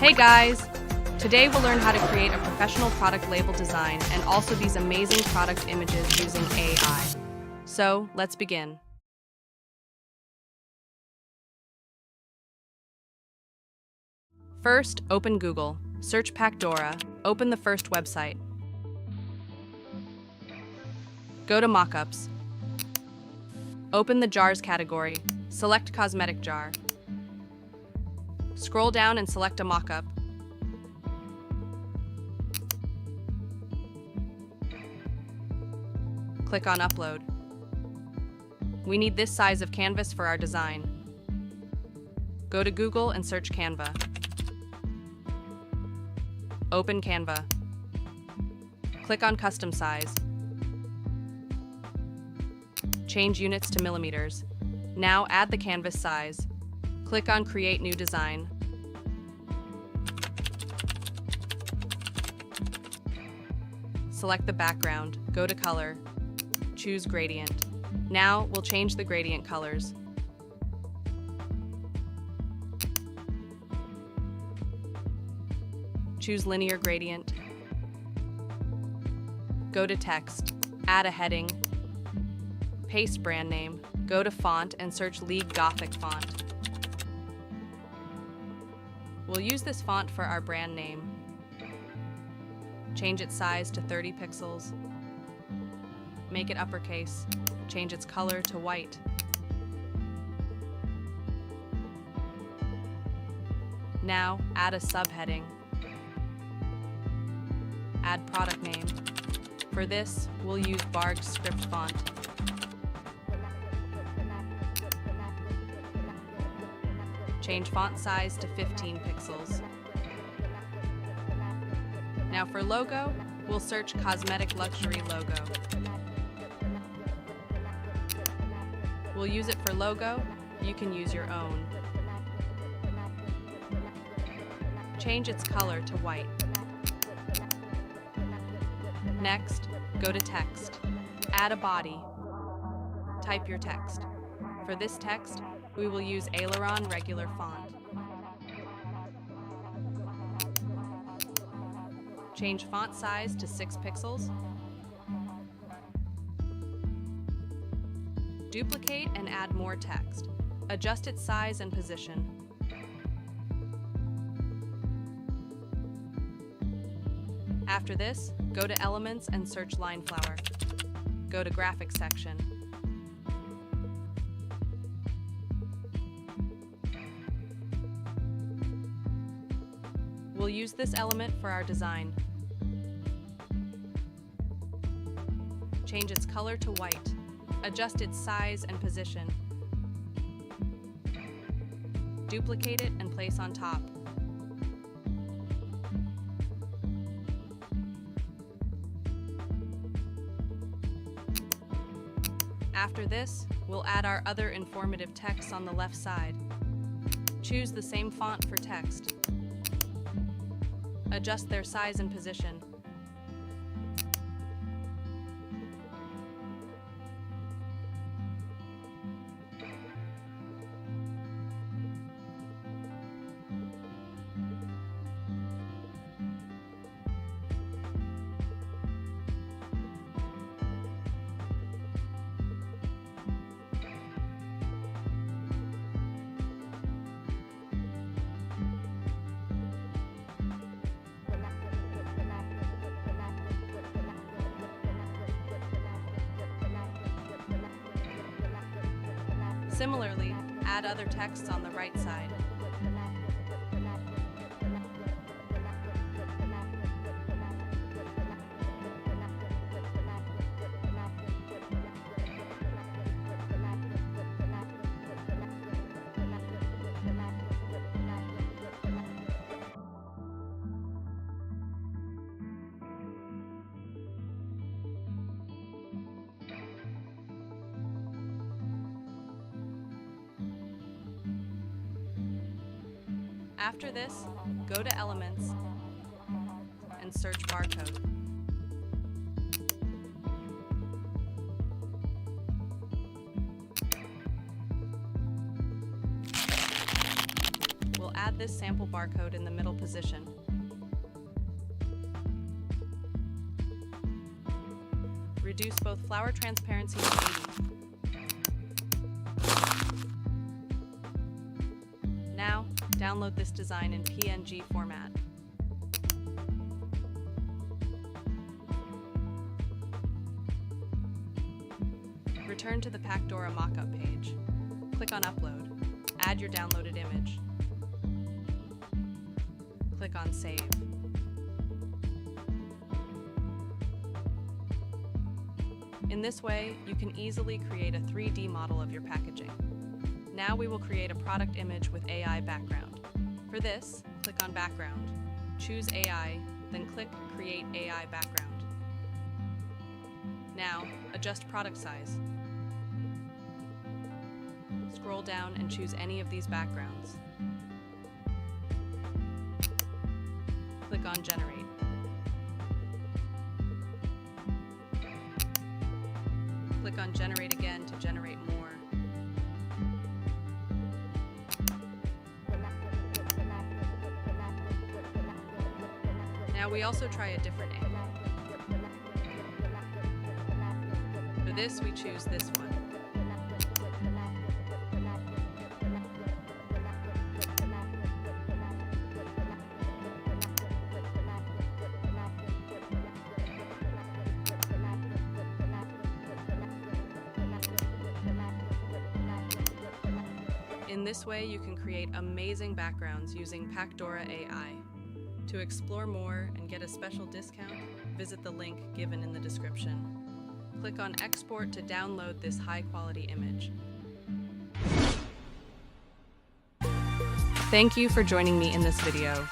Hey guys! Today we'll learn how to create a professional product label design and also these amazing product images using AI. So, let's begin. First, open Google, search Pacdora, open the first website. Go to Mockups. Open the Jars category, select Cosmetic jar. Scroll down and select a mockup. Click on Upload. We need this size of canvas for our design. Go to Google and search Canva. Open Canva. Click on Custom Size. Change units to millimeters. Now add the canvas size. Click on Create New Design. Select the background, go to Color, choose Gradient. Now we'll change the gradient colors. Choose Linear Gradient. Go to Text, add a heading. Paste brand name, go to Font and search League Gothic font. We'll use this font for our brand name. Change its size to 30 pixels. Make it uppercase. Change its color to white. Now, add a subheading. Add product name. For this, we'll use Barg's script font. Change font size to 15 pixels. Now for logo, we'll search Cosmetic Luxury Logo. We'll use it for logo, you can use your own. Change its color to white. Next, go to Text. Add a body. Type your text. For this text, we will use Aileron regular font. Change font size to 6 pixels. Duplicate and add more text. Adjust its size and position. After this, go to Elements and search Lineflower. Go to Graphics section. We'll use this element for our design. Change its color to white. Adjust its size and position. Duplicate it and place on top. After this, we'll add our other informative text on the left side. Choose the same font for text. Adjust their size and position. Similarly, add other texts on the right side. After this, go to Elements and search Barcode. We'll add Set this sample barcode in the middle position. Reduce both flower transparency to 80. Now, download this design in PNG format. Return to the Pacdora Mockup page. Click on Upload. Add your downloaded image. Click on Save. In this way, you can easily create a 3D model of your packaging. Now we will create a product image with AI background. For this, click on Background. Choose AI, then click Create AI Background. Now, adjust product size. Scroll down and choose any of these backgrounds. Click on Generate. Click on Generate again to generate more. Now we also try a different aim. For this, we choose this one. In this way, you can create amazing backgrounds using Pacdora AI. To explore more and get a special discount, visit the link given in the description. Click on Export to download this high-quality image. Thank you for joining me in this video.